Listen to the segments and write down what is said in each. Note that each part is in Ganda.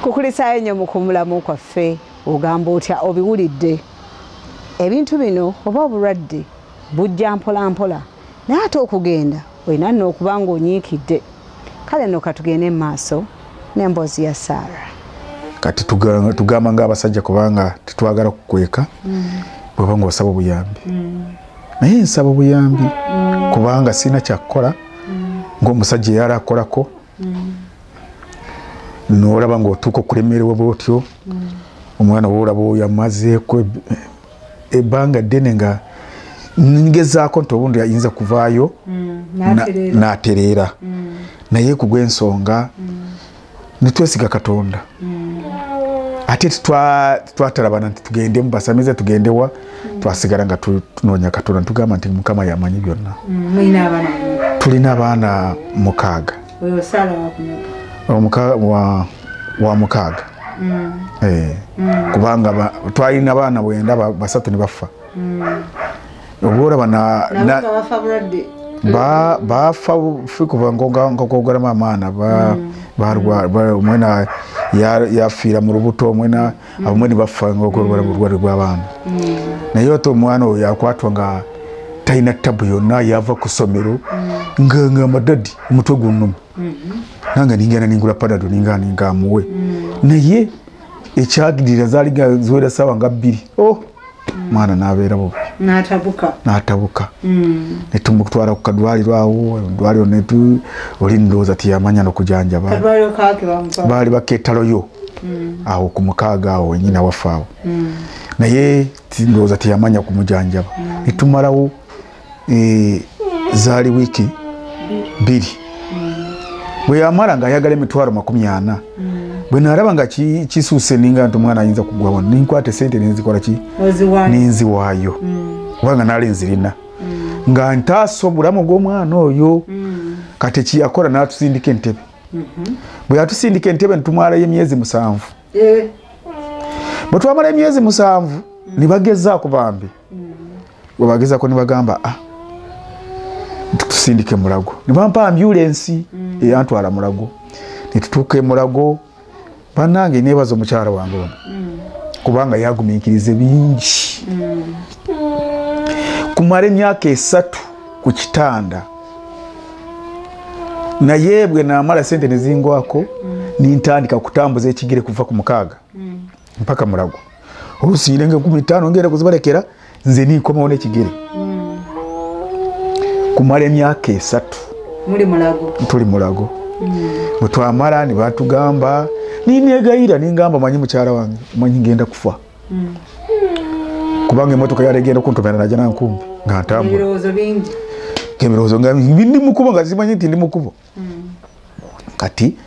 kukulisayo nnyo mu kumulamu kwaffe ogamba otya obiwulidde ebintu bino oba obulwadde bujja mpola mpola naye ate okugenda olina nno okuba ng'onyiikidde kale nno katugende mu maaso n'emboozi ya Sarah. Kati tugamba ng'abasajja kubanga tetwagala kukweka bw'oba ng'osaba obuyambi naye nsaba obuyambi kubanga sina kyakukola ng'omusajja eyali akolako n'olaba ng'otuuka okulemererwa bw'otyo omwana woolaba oyo amazeeko ebbanga ddene nga ngezaako nti obundi ayinza kuvaayo n'atereera naye ku gw'ensonga netwesiga Katonda ate twatalabana nti tugendemu basamize tugendewa twasigala nga tunoonya Katonda tugamba nti Mukama yamanyi byonna. Tulina abaana 6. wa 6 kubanga twalina abaana 9 basatu ne bafa obulaba bafa kuva ng'okwogeramu amaana omwena yafiira mu lubuto omwena abamwe ne bafa ng'okwogera mu bulwadde bw'abaana naye ate omwana oyo yakwatwa nga talina ttabu yonna yava ku ssomero nga amadadi omutwe gunnuma nange ningenda ningula panado ninga amuwe naye ekyagirira zaali ziwera ssaawa nga 2 mwana n'abeera bubi n'atabuka ne tumutwala ku kadwaliro awo edwaliro oli ndowooza tiyamanya n'okujanjaba baali bakeetaloyo awo ku 6 awo nyina waffe awo naye ndowooza tiyamanya kumujanjaba ne tumalawo zaali wiiki 2 bwe yamala ng'ayagala emitwalo 40 bwe nalaba nga kisuuse ninga nti omwana ayinza kugwa wano ninkwate sente nenzikola ki ninziwaayo kubanga naali nzirina nga ntaasa obulamu bw'omwana oyo kati kiyakola n'atusindika entebe bwe yatusindika entebe nitumwalayo emyezi 7 bwe twamala emyezi 7 ne bagezaako bambi bwe bagezaako ne bagamba tusindike Mulago ne bampa ambulensi eyantwala Mulago ne tutuuka e Mulago bannange neebaza omukyala wange ono kubanga yagumiikirize bingi kumala emyaka 3 ku kitanda naye bwe naamala sente ne zingwako nintandika kutambuza ekigere kuva ku 6 mpaka Mulago oluusi nyirenga 15 ngenda kuzibalekera nze ninkomawo n'ekigere kumala emyaka 3 tuli Mulago bwe twamala ne batugamba ninegayira ningamba manyi mukyala wange manyi ngenda kufa kubanga emotoka yali egenda kuntomera najja nankumbi nga ntambula ebirowoozo nga ndi mukubo nga simanyi nti ndi mukubo kati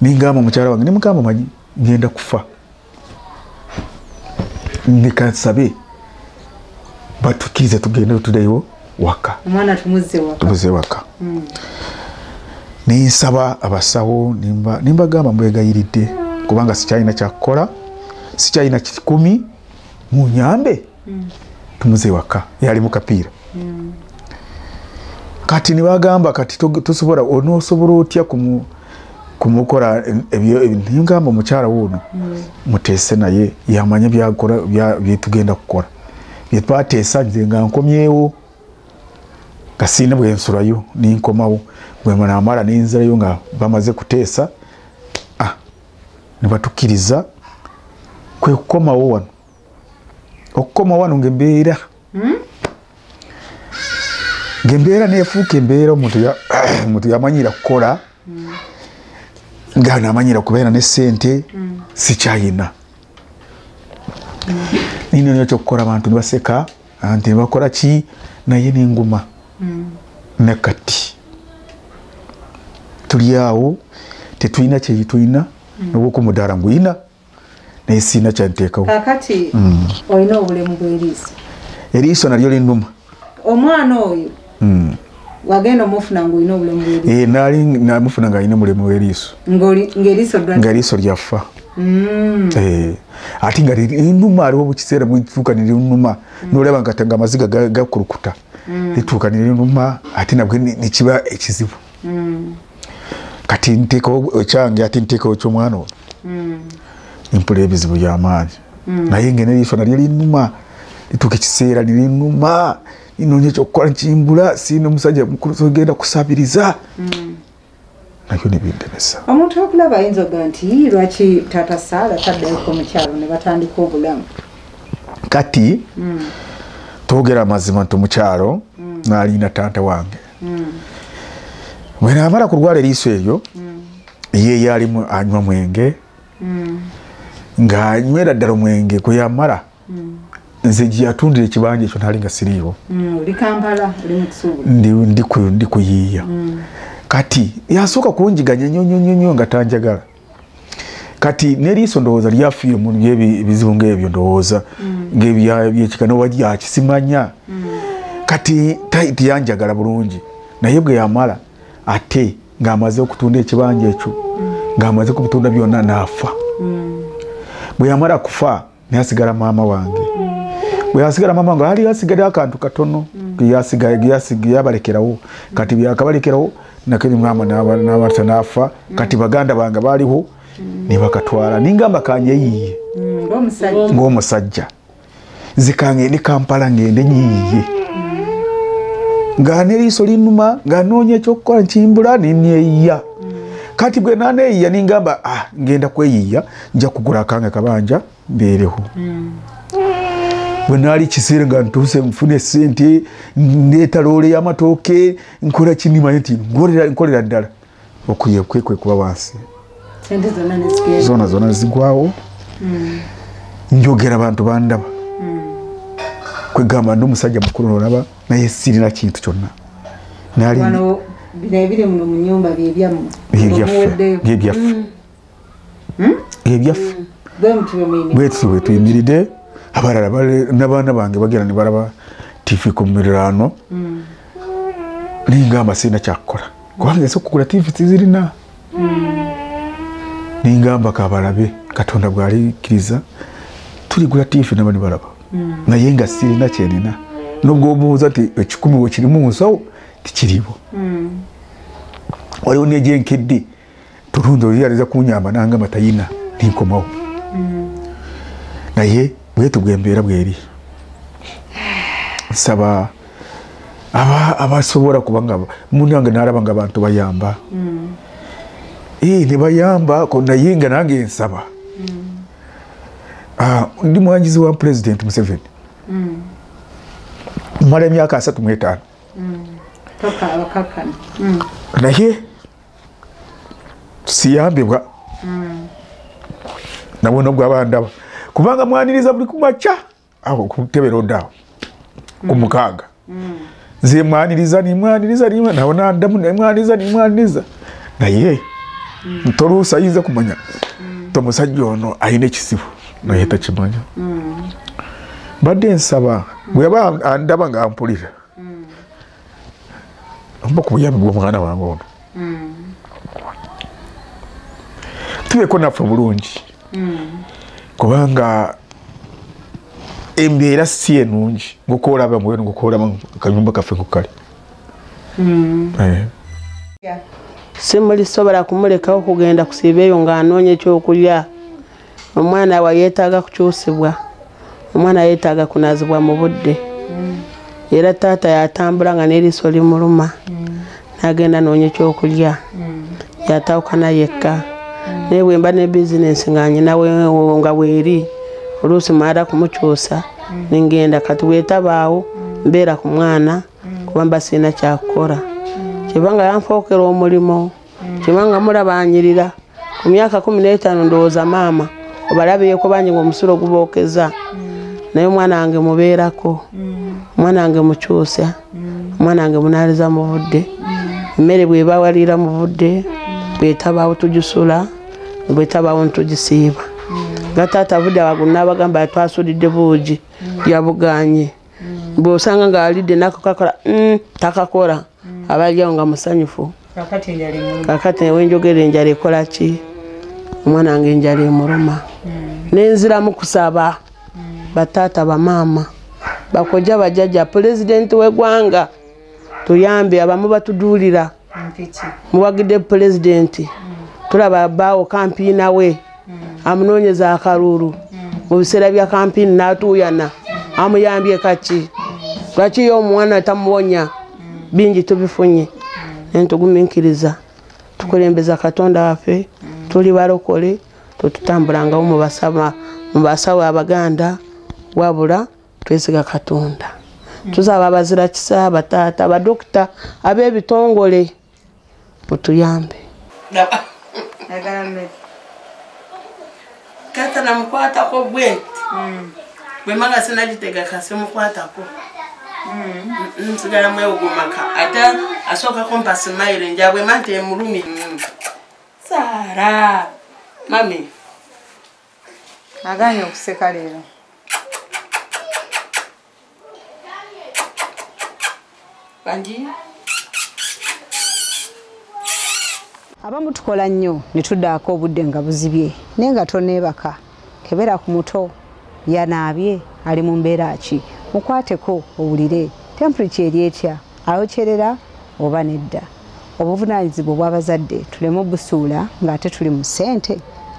ningamba mukyala wange nimugamba manyi ngenda kufa nikasabe batukirize tugende tuddeyo waka tumuze waka ninsaba abasawo nimbagamba mbwegayiridde kubanga sikyalina kyakukola sikyalina 10 munyambe tumuze waka yali mu kapiira kati nibagamba kati tusobola onosobola otya kumukola ningamba omukyala wuno muteese naye yamanya byetugenda kukola byetwateesa nze nga nkomyewo kasina bwe nsulayo ninkomawo bwe namala ninzirayo nga bamaze kuteesa ne batukiriza kwe kukomawo wano okukoma wano ngembeera ngembeera neefuuka embeera omuntu yamanyira kukola nga namanyira kubeera ne ssente sikyayina nino nyo kyokukola abantu nibaseka anti nibakola ki naye nenguma nakati tuli awo tetulina kyeyitulina nobwokumudaala nguyina naye siina kyanteekawo kakati olina obulemu bw'eriiso eriiso nalyo linnuma omwana oyo wagenda omufuna ng'olina obulemu bw'eriiso naali namufuna ng'alina obulemu bw'eriiso ng'eriiso lyafa ate nga linnuma aliwo bukiseera bwituuka ne linnuma nolaba nga amaziga gakulukuta lituuka ne linnuma ate nabwe nekiba ekizibu kati nteekawo ekyange ate nteekawo eky'omwana oyo impula ebizibu by'amaanyi naye ngene liiso nalyo linuma lituuka ekiseera nilinuma inoonya ekyokukola nkimbula siina omusajja mukulu sogenda kusabiriza nakyo nebindemesa. Omuntu okulaba ayinza okuga nti lwaki taata Saala taddayoko mukyalo ne batandika obulamu kati twogera amazima nti omukyalo n'alina taata wange bwe naamala kulwala eriiso eryo ye yalimu anywa mwenge ng'anywera ddala omwenge kwe yamala nze gye yatundira ekibanja ekyo naali nga siriiwo oli Kampala oli mu Kisuubulo ndi kuyiiya kati yasooka kunjiganya nnyo nga tanjagala kati n'eriiso ndowooza lyafiire mu ebizibu ng'ebyo ndowooza ng'ebyekikano wajja akisimanya kati tiyanjagala bulungi naye bwe yamala ate ng'amaze okutunda ekibanja ekyo ng'amaze kubitunda byonna n'afa bwe yamala kufa nayasigala maama wange bwe yasigala maama wange ali yasigadde akantu katono yabalekerawo kati byakabalekerawo nakiri maama n'abata n'afa kati baganda bange baaliho ne bakatwala ningamba kanyeyiye ng'omusajja zikangende Kampala ngende nyiyiye nga n'eriiso linuma nga noonya ekyokukola nkimbula ninyeyiya kati bwe naneyiya ningamba ngenda kweyiya nja kugula akange kabanja mbeereho bwe naali kiseera nga ntuuse nfune ssente ndeeta loole y'amatooke nkola kinimanye nti nkolera ddala okuye kwe kuba wansi zona zigwawo njogera abantu bandaba kwegamba ndi omusajja mukulu nolaba naye sirina kintu kyonna ebyaffe bwe tuyimiridde abalala n'abaana bange bagenda ne balaba TV ku miriraano ningamba sirina kyakukola kubanga nsi okugula TV tizirina ningamba kabalabe Katonda bw'alikkiriza tuligula TV nabo ne balaba naye nga sirina kyenina nubwo obuuza ti ekikumi we kirimu mu nsawo tikiriiwo waliwo negyenkedde tulungi oliyaliza kunyamba nangamba tayina ninkomawo naye bwetu bwembeera bweri nsaba abasobola kubanga munange nalaba nga abantu bayamba ne bayamba naye nga nange nsaba ndi mwanjizi wa President Museveni mala emyaka 35 naye siyambibwa nabona gwabandaba kubanga mwaniriza buli kumaca aho kutebera odawo kumukaaga nze mwaniriza nabona ndamu nimwaniriza naye ntoluusa ayinza kumanya tomusajja ono ayina ekisibu naye takimanya badde nsaba bwe yaba andaba nga ampulira mba ku buyambi bw'omwana wange ono tubeeko naffe bulungi kubanga embeera si enungi ngaokoolaba mwenu ngaokoolaba akanyumba kaffe kukali simulisobola kumulekawo kugenda kusiiba eyo ng'anoonya ekyokulya omwana wa yeetaaga kukyusibwa omwana yeetaaga kunaazibwa mu budde era taata yatambula nga n'eriiso limuluma n'agenda noonya ekyokulya yatawukana yekka naye bwe mba ne bizinensi nga nyinawo nga weeri oluusi mwala kumukyusa ningenda kati weetabaawo mbeera ku mwana kuba mba sirina kyakukora kyebanga yanfookera omulimo kyebanga mulaba anyirira ku myaka 15 ndowooza maama obalabyeko bangi ng'omusulo gubookeza naye omwana wange mubeerako omwana wange mukyusa omwana wange munaaliza mu budde emmere bw'eba waliira mu budde bwetabaawo tugisula bwetabaawo ntugisiiba nga taata budde wagunaabagamba twasudidde buugi yabuganye bw'osanga ng'alidde nako kakola takakola abalyawo nga musanyufu kakati wenjogera enjala ekola ki omwana wange enjala emuluma nenziramu kusaba bataata bamaama bakojja bajjajja pulezidenti w'eggwanga tuyambe abamu batuduulira muwagidde pulezidenti tulaba abbaawo kampiina we amunoonyeza akalulu mu biseera bya kampini n'atuuyana amuyambye kaki lwaki y'omwana tamuwonya bingi tubifunye nentugumiikiriza tukulembeza Katonda waffe tuli balokole tututambulangawo mu basawo Abaganda wabula twesiga Katonda tuzaba abazira kisa abataata abadokita ab'ebitongole mutuyambe kata namukwatako bwenti bwemanga sinagitega kasi mukwatako nsigala mwewugumaka ate asooka kumpa simaire njabwe mante emulumi Sara mami aganye okuseka leero banji abamu tukola nnyo ne tuddaako obudde nga buzibye naye nga toneebaka kebera ku muto yanaabye ali mu mbeera ki mukwateko owulire temperature eri etya ayokyerera oba nedda obuvunaanyizibwa obw'abazadde tuleme obusuula ng'ate tuli mu ssente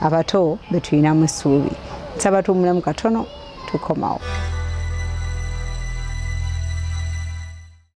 abato be tulinamu essuubi nsaba tuwummulemu katono tukomawo.